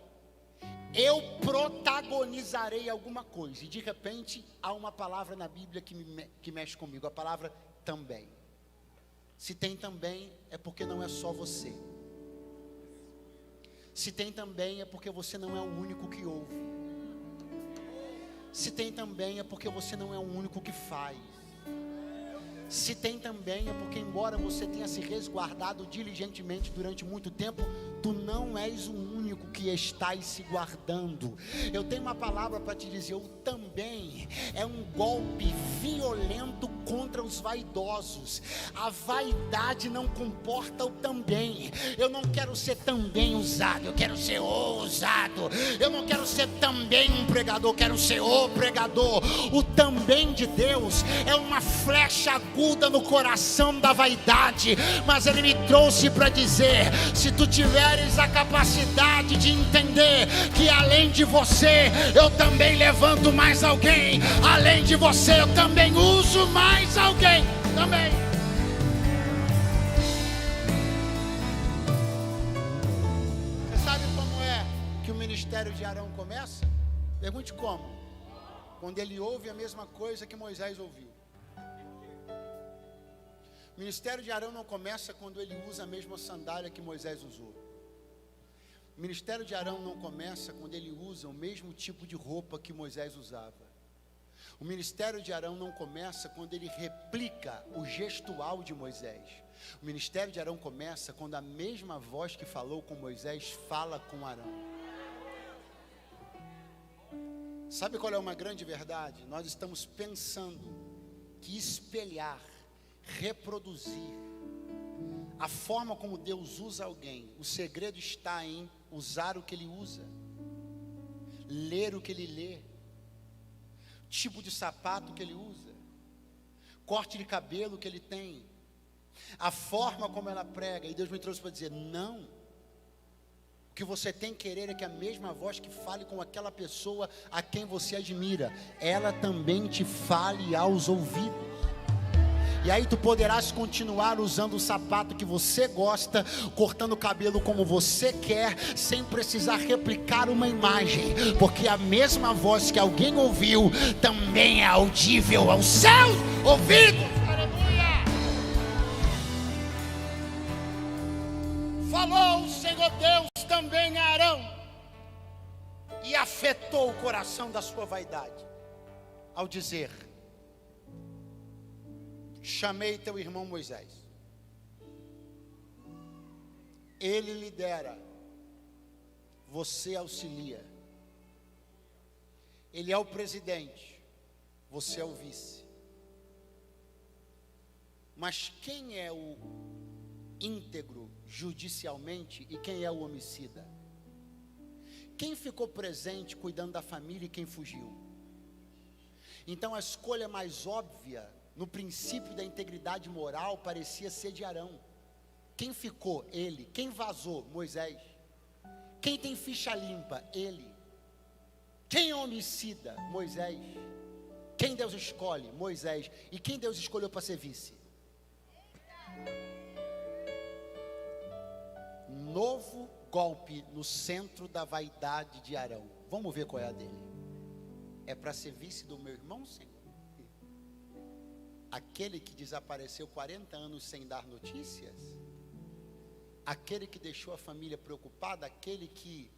eu protagonizarei alguma coisa. E de repente há uma palavra na Bíblia que mexe comigo, a palavra também. Se tem também, é porque não é só você. Se tem também, é porque você não é o único que ouve. Se tem também, é porque você não é o único que faz. Se tem também, é porque embora você tenha se resguardado diligentemente durante muito tempo, tu não és o único que estás se guardando. Eu tenho uma palavra para te dizer: o também é um golpe violento contra os vaidosos. A vaidade não comporta o também. Eu não quero ser também usado, eu quero ser ousado. Eu não quero ser também um pregador, eu quero ser o pregador. O também de Deus é uma flecha aguda no coração da vaidade, mas Ele me trouxe para dizer: se tu tiveres a capacidade capacidade de entender que além de você, eu também levanto mais alguém. Além de você, eu também uso mais alguém. Também. Você sabe como é que o ministério de Arão começa? Pergunte como. Quando ele ouve a mesma coisa que Moisés ouviu. O ministério de Arão não começa quando ele usa a mesma sandália que Moisés usou. O ministério de Arão não começa quando ele usa o mesmo tipo de roupa que Moisés usava. O ministério de Arão não começa quando ele replica o gestual de Moisés. O ministério de Arão começa quando a mesma voz que falou com Moisés fala com Arão. Sabe qual é uma grande verdade? Nós estamos pensando que espelhar, reproduzir a forma como Deus usa alguém, o segredo está em usar o que ele usa, ler o que ele lê, tipo de sapato que ele usa, corte de cabelo que ele tem, a forma como ela prega. E Deus me trouxe para dizer: não, o que você tem que querer é que a mesma voz que fale com aquela pessoa a quem você admira, ela também te fale aos ouvidos. E aí tu poderás continuar usando o sapato que você gosta, cortando o cabelo como você quer, sem precisar replicar uma imagem, porque a mesma voz que alguém ouviu também é audível aos seus ouvidos. Aleluia! Falou o Senhor Deus também a Arão e afetou o coração da sua vaidade ao dizer: chamei teu irmão Moisés, ele lidera, você auxilia, ele é o presidente, você é o vice. Mas quem é o íntegro judicialmente e quem é o homicida? Quem ficou presente cuidando da família e quem fugiu? Então a escolha mais óbvia no princípio da integridade moral parecia ser de Arão. Quem ficou? Ele. Quem vazou? Moisés. Quem tem ficha limpa? Ele. Quem é homicida? Moisés. Quem Deus escolhe? Moisés. E quem Deus escolheu para ser vice? Novo golpe no centro da vaidade de Arão. Vamos ver qual é a dele. É para ser vice do meu irmão, Senhor? Aquele que desapareceu 40 anos sem dar notícias, aquele que deixou a família preocupada, aquele de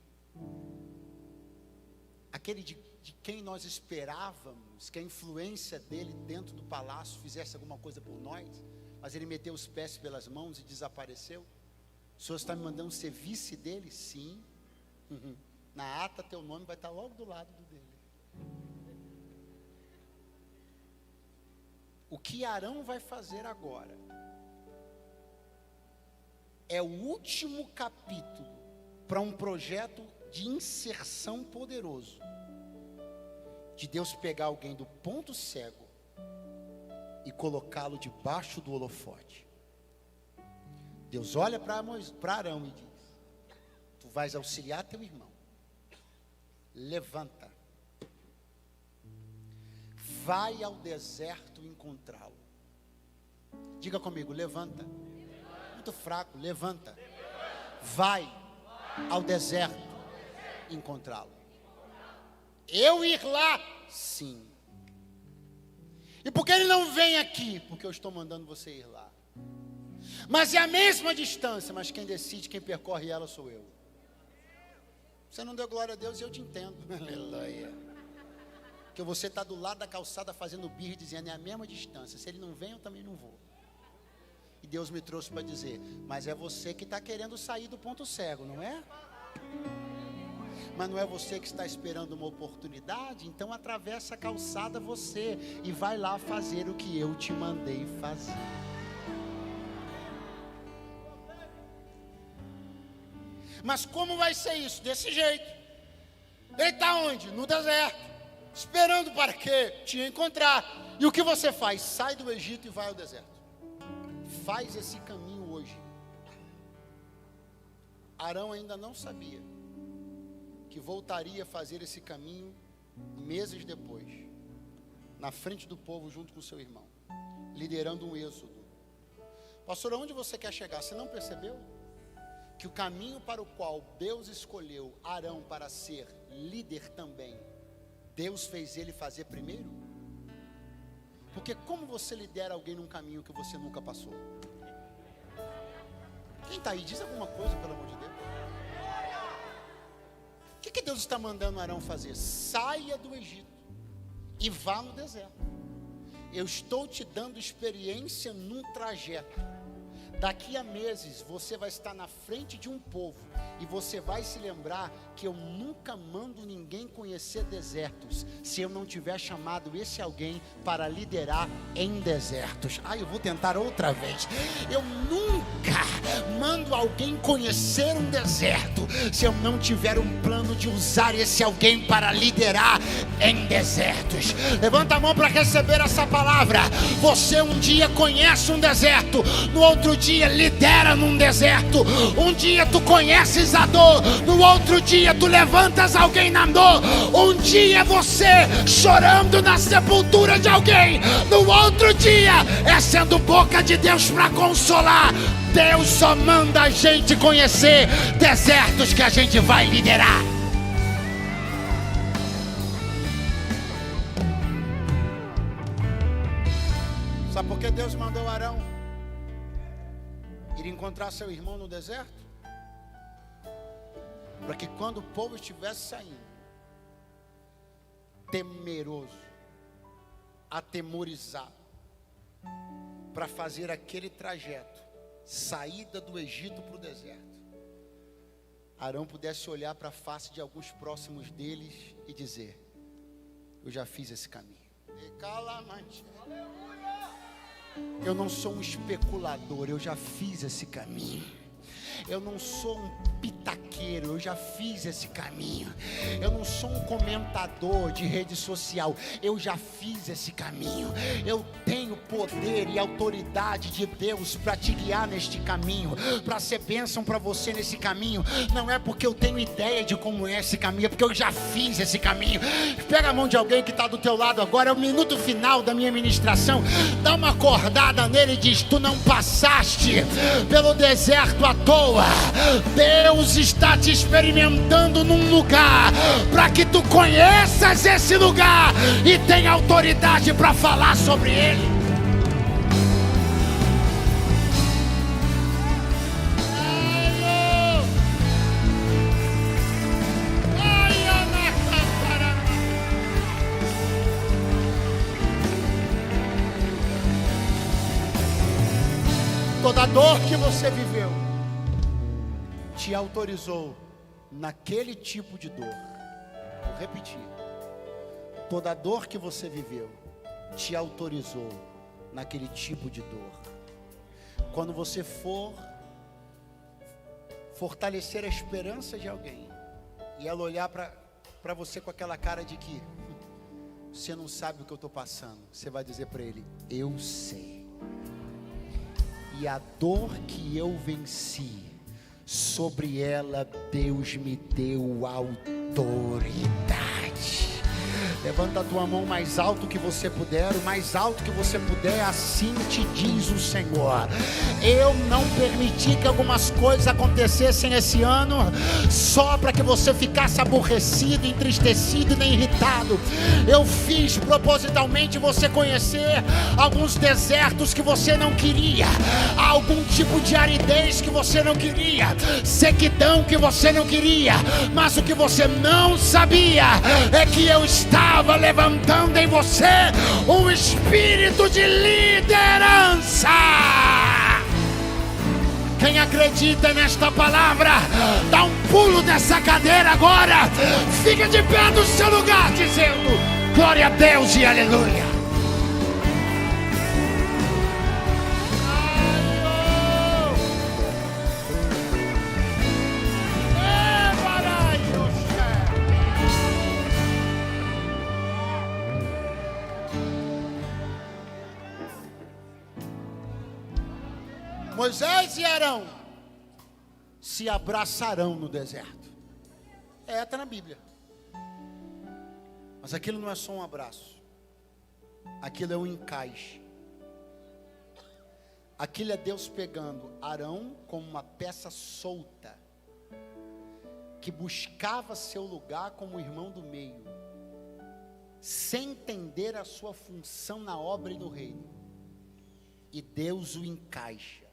quem nós esperávamos que a influência dele dentro do palácio fizesse alguma coisa por nós, mas ele meteu os pés pelas mãos e desapareceu. O Senhor está me mandando ser vice dele? Sim. Na ata teu nome vai estar logo do lado do dele. O que Arão vai fazer agora é o último capítulo para um projeto de inserção poderoso, de Deus pegar alguém do ponto cego e colocá-lo debaixo do holofote. Deus olha para Arão e diz: tu vais auxiliar teu irmão, levanta, vai ao deserto encontrá-lo. Diga comigo: levanta. Muito fraco, levanta. Vai ao deserto encontrá-lo. Eu ir lá? Sim. E por que ele não vem aqui? Porque eu estou mandando você ir lá. Mas é a mesma distância, mas quem decide, quem percorre ela sou eu. Você não deu glória a Deus e eu te entendo. Aleluia. Porque você está do lado da calçada fazendo birra, dizendo: é a mesma distância, se ele não vem eu também não vou. E Deus me trouxe para dizer: mas é você que está querendo sair do ponto cego, não é? Mas não é você que está esperando uma oportunidade? Então atravessa a calçada você e vai lá fazer o que eu te mandei fazer. Mas como vai ser isso? Desse jeito. Ele está onde? No deserto. Esperando para quê? Te encontrar. E o que você faz? Sai do Egito e vai ao deserto. Faz esse caminho hoje. Arão ainda não sabia que voltaria a fazer esse caminho meses depois, na frente do povo junto com seu irmão, liderando um êxodo. Pastor, aonde você quer chegar? Você não percebeu? Que o caminho para o qual Deus escolheu Arão para ser líder também, Deus fez ele fazer primeiro? Porque como você lidera alguém num caminho que você nunca passou? Quem está aí, diz alguma coisa, pelo amor de Deus. O que Deus está mandando Arão fazer? Saia do Egito e vá no deserto. Eu estou te dando experiência num trajeto. Daqui a meses você vai estar na frente de um povo e você vai se lembrar que eu nunca mando ninguém conhecer desertos se eu não tiver chamado esse alguém para liderar em desertos. Eu vou tentar outra vez. Eu nunca mando alguém conhecer um deserto se eu não tiver um plano de usar esse alguém para liderar em desertos. Levanta a mão para receber essa palavra. Você um dia conhece um deserto, no outro dia lidera num deserto. Um dia tu conheces a dor, no outro dia tu levantas alguém na dor. Um dia é você chorando na sepultura de alguém, no outro dia é sendo boca de Deus para consolar. Deus só manda a gente conhecer desertos que a gente vai liderar. Sabe por que Deus mandou Arão ir encontrar seu irmão no deserto? Para que quando o povo estivesse saindo, temeroso, atemorizado, para fazer aquele trajeto, saída do Egito para o deserto, Arão pudesse olhar para a face de alguns próximos deles e dizer: eu já fiz esse caminho. Eu não sou um especulador, eu já fiz esse caminho. Eu não sou um pitaqueiro, eu já fiz esse caminho. Eu não sou um comentador de rede social, eu já fiz esse caminho. Eu tenho poder e autoridade de Deus para te guiar neste caminho, para ser bênção para você nesse caminho. Não é porque eu tenho ideia de como é esse caminho, é porque eu já fiz esse caminho. Pega a mão de alguém que está do teu lado agora, é o minuto final da minha ministração. Dá uma acordada nele e diz: tu não passaste pelo deserto à toa. Deus está te experimentando num lugar para que tu conheças esse lugar e tenha autoridade para falar sobre ele. Toda dor que você viveu te autorizou naquele tipo de dor. Vou repetir. Toda dor que você viveu te autorizou naquele tipo de dor. Quando você for fortalecer a esperança de alguém e ela olhar para você com aquela cara de que você não sabe o que eu estou passando, você vai dizer para ele: eu sei. E a dor que eu venci, sobre ela Deus me deu autoridade. Levanta a tua mão mais alto que você puder, o mais alto que você puder, assim te diz o Senhor: eu não permiti que algumas coisas acontecessem esse ano só para que você ficasse aborrecido, entristecido e nem irritado. Eu fiz propositalmente você conhecer alguns desertos que você não queria, algum tipo de aridez que você não queria, sequidão que você não queria, mas o que você não sabia é que eu estava levantando em você um espírito de liderança. Quem acredita nesta palavra, dá um pulo nessa cadeira agora, fica de pé no seu lugar dizendo: glória a Deus e aleluia. Moisés e Arão se abraçarão no deserto. Está na Bíblia. Mas aquilo não é só um abraço. Aquilo é um encaixe. Aquilo é Deus pegando Arão como uma peça solta, que buscava seu lugar como irmão do meio, sem entender a sua função na obra e no reino. E Deus o encaixa.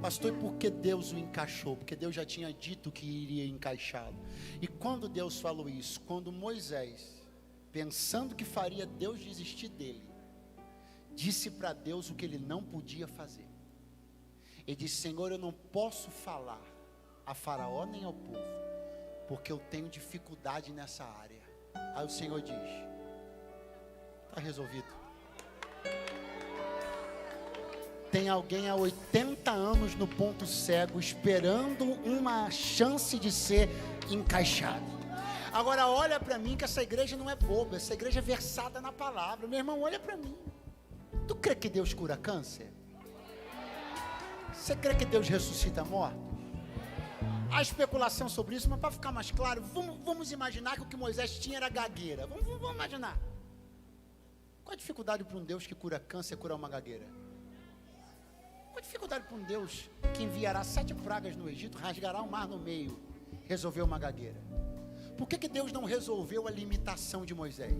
Pastor, e por que Deus o encaixou? Porque Deus já tinha dito que iria encaixá-lo. E quando Deus falou isso? Quando Moisés, pensando que faria Deus desistir dele, disse para Deus o que ele não podia fazer. Ele disse: Senhor, eu não posso falar a Faraó nem ao povo, porque eu tenho dificuldade nessa área. Aí o Senhor diz: está resolvido. Tem alguém há 80 anos no ponto cego, esperando uma chance de ser encaixado. Agora olha para mim, que essa igreja não é boba, essa igreja é versada na palavra. Meu irmão, olha para mim. Tu crê que Deus cura câncer? Você crê que Deus ressuscita mortos? Há especulação sobre isso, mas para ficar mais claro, vamos imaginar que o que Moisés tinha era gagueira. Vamos imaginar. Qual a dificuldade para um Deus que cura câncer curar uma gagueira? Qual a dificuldade para um Deus que enviará 7 pragas no Egito, rasgará o mar no meio, resolver uma gagueira? Por que Deus não resolveu a limitação de Moisés?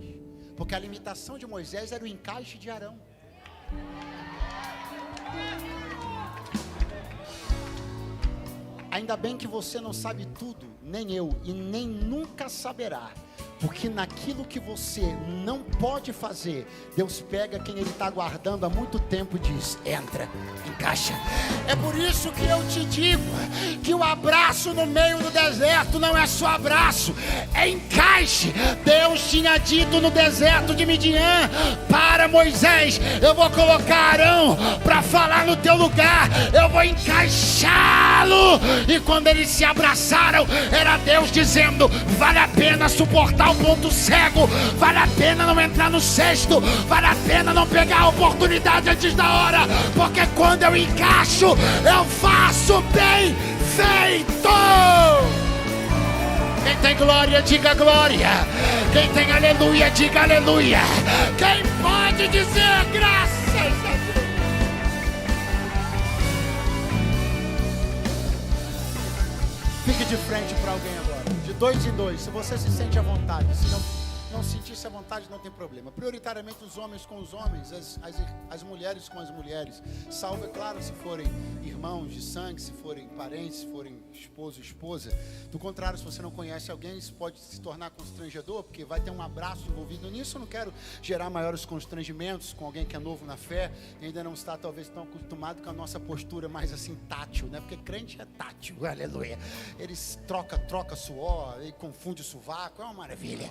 Porque a limitação de Moisés era o encaixe de Arão. Ainda bem que você não sabe tudo, nem eu, e nem nunca saberá. Porque naquilo que você não pode fazer, Deus pega quem Ele está guardando há muito tempo e diz: entra, encaixa. É por isso que eu te digo que o abraço no meio do deserto não é só abraço, é encaixe. Deus tinha dito no deserto de Midian para Moisés: eu vou colocar Arão para falar no teu lugar, eu vou encaixá-lo. E quando eles se abraçaram, era Deus dizendo: vale a pena suportar o ponto cego, vale a pena não entrar no cesto, vale a pena não pegar a oportunidade antes da hora, porque quando eu encaixo, eu faço bem feito. Quem tem glória, diga glória. Quem tem aleluia, diga aleluia. Quem pode dizer graças a Deus? Fique de frente para alguém agora, de 2 em 2, se você se sente à vontade. Se não sentir-se à vontade, não tem problema. Prioritariamente os homens com os homens, as mulheres com as mulheres. Salvo, é claro, se forem irmãos de sangue, se forem parentes, se forem esposo, esposa. Do contrário, se você não conhece alguém, isso pode se tornar constrangedor, porque vai ter um abraço envolvido nisso. Eu não quero gerar maiores constrangimentos com alguém que é novo na fé e ainda não está talvez tão acostumado com a nossa postura mais assim tátil, né? Porque crente é tátil, aleluia. Eles troca suor, ele confunde o sovaco, é uma maravilha.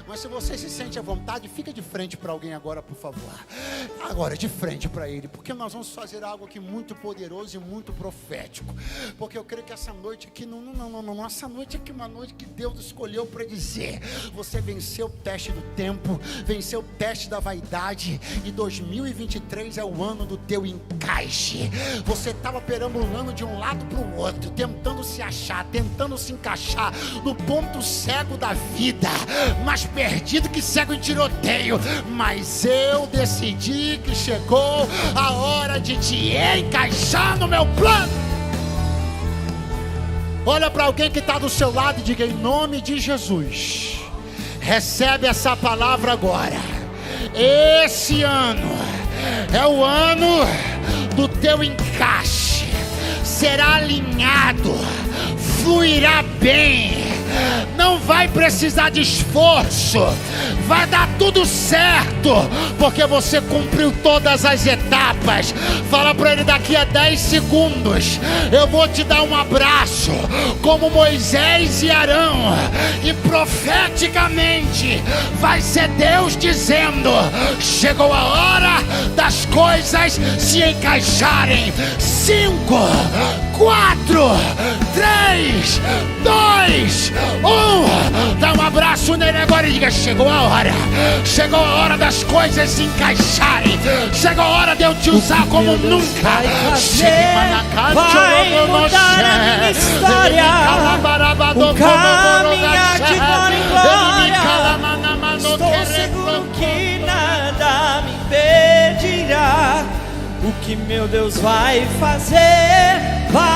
Mas se você se sente à vontade, fica de frente para alguém agora, por favor. Agora, de frente para ele, porque nós vamos fazer algo aqui muito poderoso e muito profético. Porque eu creio que essa noite aqui, não, essa noite aqui é uma noite que Deus escolheu para dizer: você venceu o teste do tempo, venceu o teste da vaidade, e 2023 é o ano do teu encaixe. Você estava perambulando de um lado para o outro, tentando se achar, tentando se encaixar no ponto cego da vida, mais perdido que cego em tiroteio. Mas eu decidi que chegou a hora de te encaixar no meu plano. Olha para alguém que está do seu lado e diga: em nome de Jesus, recebe essa palavra agora. Esse ano é o ano do teu encaixe. Será alinhado, fluirá bem, não vai precisar de esforço, vai dar tudo certo, porque você cumpriu todas as etapas. Fala para ele: daqui a 10 segundos eu vou te dar um abraço, como Moisés e Arão, e profeticamente vai ser Deus dizendo: chegou a hora das coisas se encaixarem. 5, 4, 3, 2, 1. Dá um abraço nele. ele agora e diga: chegou a hora. Chegou a hora das coisas se encaixarem. Chegou a hora de eu te usar como nunca. Vai mudar a minha história. O caminhar de glória em glória. Estou seguro que nada me impedirá. O que meu Deus vai fazer, vai